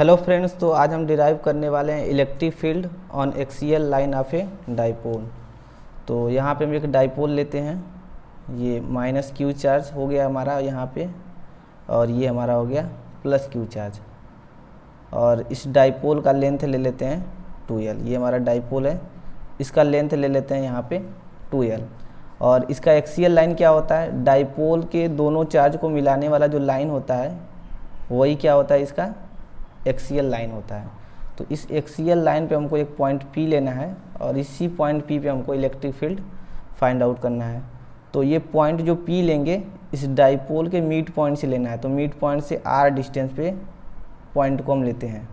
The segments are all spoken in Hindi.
हेलो फ्रेंड्स, तो आज हम डिराइव करने वाले हैं electric field on axial line of a dipole. तो यहाँ पे हम एक डाइपोल लेते हैं। ये माइनस क्यू चार्ज हो गया हमारा यहाँ पे, और ये हमारा हो गया प्लस क्यू चार्ज। और इस डाइपोल का लेंथ ले लेते हैं 2l। ये हमारा डाइपोल है, इसका लेंथ ले लेते हैं यहाँ पे 2l। और इसका एक्सियल लाइन क्या होता है, डाइपोल के दोनों चार्ज को मिलाने वाला जो लाइन होता है वही क्या होता है, इसका एक्सियल लाइन होता है। तो इस एक्सियल लाइन पे हमको एक पॉइंट P लेना है और इसी पॉइंट P पे हमको इलेक्ट्रिक फील्ड फाइंड आउट करना है। तो ये पॉइंट जो P लेंगे इस डाइपोल के मिड पॉइंट से लेना है। तो मिड पॉइंट से R डिस्टेंस पे पॉइंट को हम लेते हैं।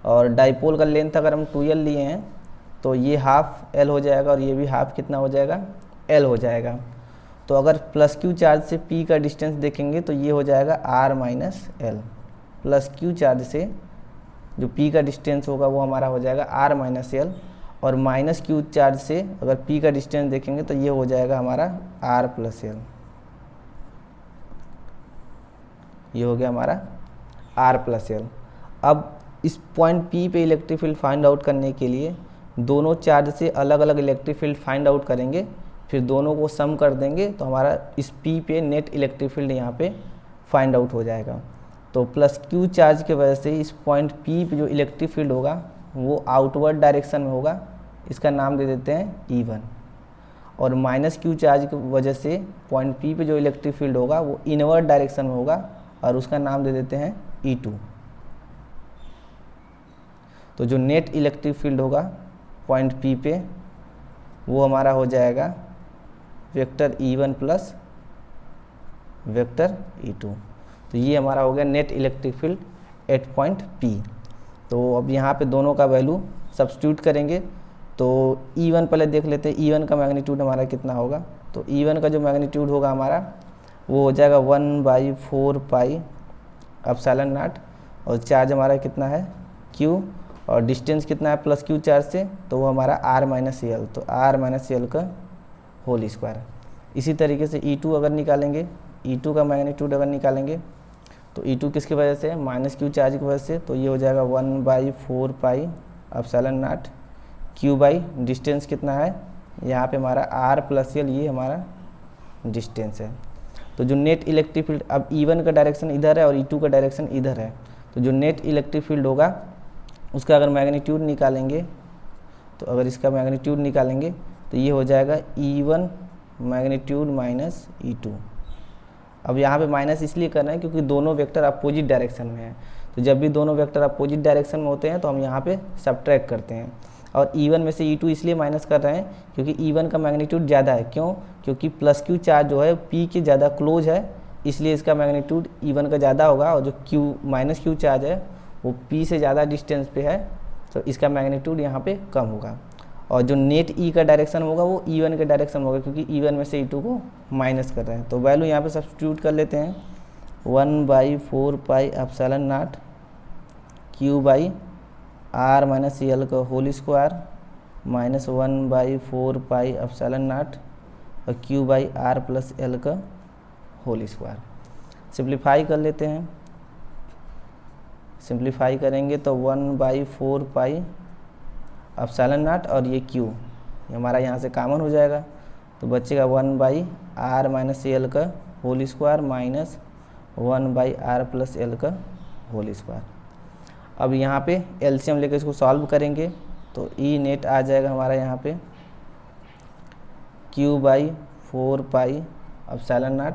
और डाइपोल का लेंथ अगर हम 2l लिए हैं तो ये हाफ l हो जाएगा और ये भी हाफ कितना हो जाएगा, l हो जाएगा। तो अगर प्लस क्यू चार्ज से P का डिस्टेंस देखेंगे तो ये हो जाएगा R minus l। Plus Q charge से जो P का डिस्टेंस होगा वो हमारा हो जाएगा R माइनस l। और माइनस क्यू चार्ज से अगर P का डिस्टेंस देखेंगे तो ये हो जाएगा हमारा R प्लस l। ये हो गया हमारा R प्लस l। अब इस पॉइंट P पे इलेक्ट्रिक फील्ड फाइंड आउट करने के लिए दोनों चार्ज से अलग अलग इलेक्ट्रिक फील्ड फाइंड आउट करेंगे, फिर दोनों को सम कर देंगे तो हमारा इस P पे नेट इलेक्ट्रिक फील्ड यहाँ पे फाइंड आउट हो जाएगा। तो प्लस क्यू चार्ज की वजह से इस पॉइंट P पे जो इलेक्ट्रिक फील्ड होगा वो आउटवर्ड डायरेक्शन में होगा, इसका नाम दे देते हैं E1। और माइनस क्यू चार्ज की वजह से पॉइंट P पे जो इलेक्ट्रिक फील्ड होगा वो इनवर्ड डायरेक्शन में होगा और उसका नाम दे देते हैं E2। तो जो नेट इलेक्ट्रिक फील्ड होगा पॉइंट P पे वो हमारा हो जाएगा vector E1 plus vector E2। तो ये हमारा हो गया net electric field at point P। तो अब यहाँ पे दोनों का वैल्यू सब्स्टिट्यूट करेंगे। तो E1 पहले देख लेते हैं, E1 का मैग्नीट्यूड हमारा कितना होगा। तो E1 का जो मैग्नीट्यूड होगा हमारा वो हो जाएगा 1/4 पाई एप्सिलॉन नॉट। और चार्ज हमारा कितना है Q, और डिस्टेंस कितना है प्लस क्यू चार्ज से, तो वो हमारा R माइनस l। तो R माइनस l का होल स्क्वायर। इसी तरीके से E2 अगर निकालेंगे, E2 का मैग्नीट्यूड अगर निकालेंगे तो E2 किसकी वजह से, माइनस क्यू चार्ज की वजह से, तो ये हो जाएगा 1/4 pi epsilon naught Q by distance कितना है यहाँ पे हमारा R प्लस l, ये हमारा डिस्टेंस है। तो जो नेट इलेक्ट्रिक फील्ड, अब E1 का डायरेक्शन इधर है और E2 का डायरेक्शन इधर है, तो जो नेट इलेक्ट्रिक फील्ड होगा उसका अगर मैग्नीट्यूड निकालेंगे, तो अगर इसका मैग्नीट्यूड निकालेंगे तो ये हो जाएगा E1 मैग्नीट्यूड माइनस E2। अब यहाँ पे माइनस इसलिए करना है क्योंकि दोनों वेक्टर अपोजिट डायरेक्शन में हैं। तो जब भी दोनों वेक्टर अपोजिट डायरेक्शन में होते हैं तो हम यहाँ पे सब्ट्रैक्ट करते हैं। और E1 में से E2 इसलिए माइनस कर रहे हैं क्योंकि E1 का मैग्नीट्यूड ज़्यादा है। क्यों? क्योंकि प्लस क्यू चार्ज जो है P के ज़्यादा क्लोज है, इसलिए इसका मैग्नीट्यूड E1 का ज़्यादा होगा। और जो माइनस क्यू चार्ज है वो P से ज़्यादा डिस्टेंस पे है, तो इसका मैग्नीट्यूड यहाँ पे कम होगा। और जो नेट E का डायरेक्शन होगा वो E1 के डायरेक्शन होगा क्योंकि E1 में से E2 को माइनस कर रहे हैं। तो वैल्यू यहाँ पे सब्स्टिट्यूट कर लेते हैं 1/4 pi epsilon naught Q by R minus l का whole square minus 1/4 pi epsilon naught और Q by R plus l का होल स्क्वायर। सिंप्लीफाई कर लेते हैं। सिंप्लीफाई करेंगे तो 1/4 पाई एप्सिलॉन नॉट और ये Q ये हमारा यहाँ से कॉमन हो जाएगा, तो बचेगा 1/R माइनस l का whole square minus 1/R plus l का होल स्क्वायर। अब यहाँ पे एलसीएम लेकर इसको सॉल्व करेंगे तो E नेट आ जाएगा हमारा यहाँ पे Q/4 पाई एप्सिलॉन नॉट,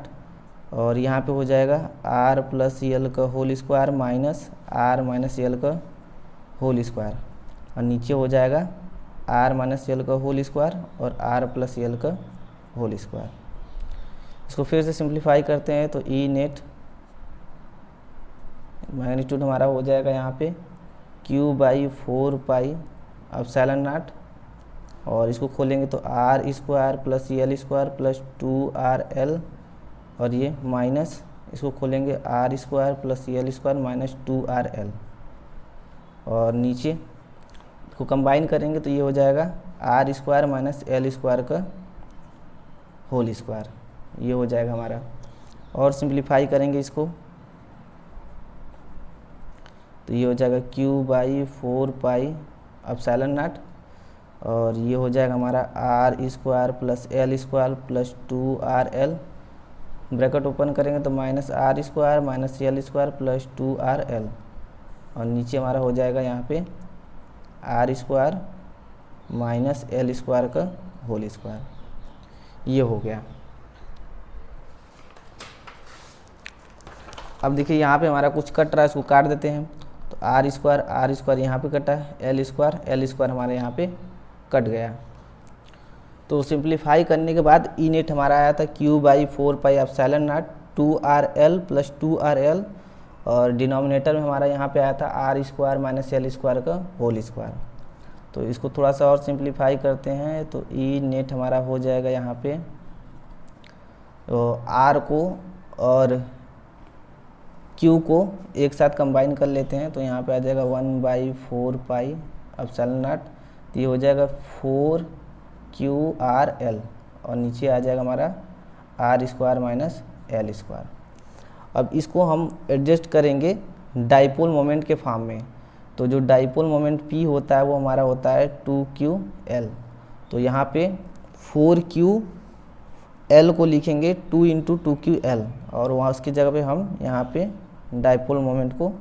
और यहाँ पे हो जाएगा R प्लस l का whole square minus R minus l का होल स्क्वायर, और नीचे हो जाएगा R माइनस l का होल स्क्वायर और R प्लस l का होल स्क्वायर। इसको फिर से सिंप्लीफाई करते हैं तो E नेट मैग्नीट्यूड हमारा हो जाएगा यहाँ पे Q/4 पाई एप्सिलॉन नॉट, और इसको खोलेंगे तो R square plus l square plus 2RL, और ये माइनस इसको खोलेंगे R square plus l square minus 2RL, और नीचे इसको कंबाइन करेंगे तो ये हो जाएगा R square minus l square का होल स्क्वायर। ये हो जाएगा हमारा, और सिंप्लीफाई करेंगे इसको तो ये हो जाएगा Q by 4 pi epsilon naught, और ये हो जाएगा हमारा R square plus L square plus 2RL, bracket open करेंगे तो minus R square minus L square plus 2RL, और नीचे हमारा हो जाएगा यहाँ पे R square minus L square का होल स्क्वायर। ये हो गया। अब देखिए यहाँ पे हमारा कुछ कट रहा है, इसको काट देते हैं। तो आर स्क्वायर यहाँ पे कटा है, एल स्क्वायर हमारे यहाँ पे कट गया। तो सिंप्लीफाई करने के बाद ई नेट हमारा आया था Q by 4 pi epsilon naught 2RL plus 2RL, और डिनोमिनेटर में हमारा यहाँ पे आया था R square minus L square का होल स्क्वायर। तो इसको थोड़ा सा और सिंप्लीफाई करते हैं तो ई नेट हमारा हो जाएगा यहाँ पे आर को और Q को एक साथ कंबाइन कर लेते हैं, तो यहाँ पे आ जाएगा 1 बाई 4 पाई एप्सिलॉन नॉट, तो ये हो जाएगा 4QRL, और नीचे आ जाएगा हमारा R square minus L square. अब इसको हम एडजस्ट करेंगे डाइपोल मोमेंट के फॉर्म में। तो जो डाइपोल मोमेंट P होता है वो हमारा होता है 2QL। तो यहाँ पे 4QL को लिखेंगे 2 इंटू 2QL, और वहाँ उसकी जगह पे हम यहाँ पे डाइपोल मोमेंट को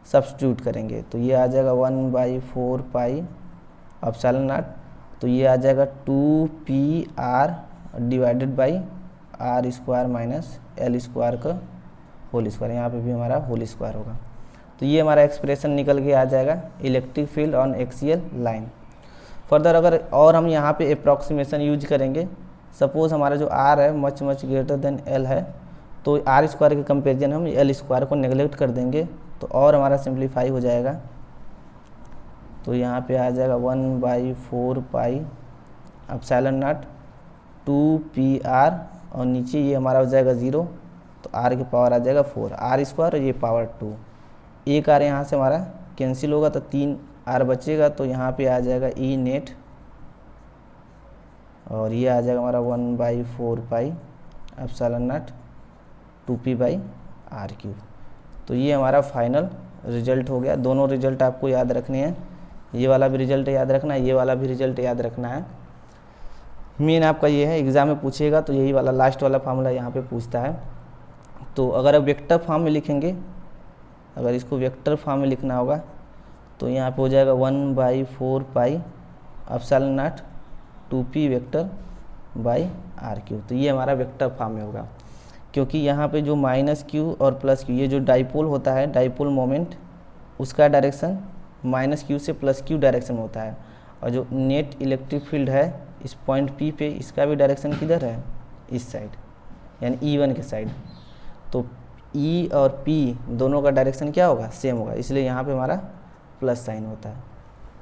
सब्स्टिट्यूट करेंगे। तो ये आ जाएगा 1 बाई 4 पाई एप्सिलॉन नॉट, तो ये आ जाएगा 2PR divided by R square minus L square का होल स्क्वायर, यहाँ पे भी हमारा होल स्क्वायर होगा। तो ये हमारा एक्सप्रेशन निकल के आ जाएगा electric field on axial line. Further अगर और हम यहाँ पे अप्रॉक्सीमेशन यूज करेंगे, सपोज हमारा जो R है मच ग्रेटर देन L है, तो आर स्क्वायर के कंपेरिजन हम एल स्क्वायर को नेगलेक्ट कर देंगे, तो और हमारा सिंप्लीफाई हो जाएगा। तो यहाँ पे आ जाएगा 1 by 4 pi epsilon not 2PR, और नीचे ये हमारा हो जाएगा 0, तो R की पावर आ जाएगा 4, आर स्क्वायर और ये पावर 2, एक R यहाँ से हमारा कैंसिल होगा तो 3R बचेगा, तो यहाँ पे आ जाएगा ई नेट, और ये आ जाएगा हमारा 1 by 4 pi epsilon naught 2P by R cube. तो ये हमारा फाइनल रिजल्ट हो गया। दोनों रिजल्ट आपको याद रखने हैं, ये वाला भी रिजल्ट याद रखना है, ये वाला भी रिजल्ट याद रखना है। मेन आपका ये है, एग्ज़ाम में पूछेगा तो यही वाला लास्ट वाला फार्मूला यहाँ पे पूछता है। तो अगर आप वेक्टर फॉर्म में लिखेंगे, अगर इसको वेक्टर फॉर्म में लिखना होगा तो यहाँ पे हो जाएगा 1 by 4 pi epsilon naught 2P vector by R cube. तो ये हमारा वेक्टर फॉर्म में होगा, क्योंकि यहाँ पे जो माइनस Q और प्लस Q, ये जो डाइपोल होता है, डाइपोल मोमेंट, उसका डायरेक्शन माइनस Q से प्लस Q डायरेक्शन होता है, और जो नेट इलेक्ट्रिक फील्ड है इस पॉइंट P पे, इसका भी डायरेक्शन किधर है, इस साइड, यानी E1 के साइड। तो E और P दोनों का डायरेक्शन क्या होगा, सेम होगा, इसलिए यहाँ पे हमारा प्लस साइन होता है।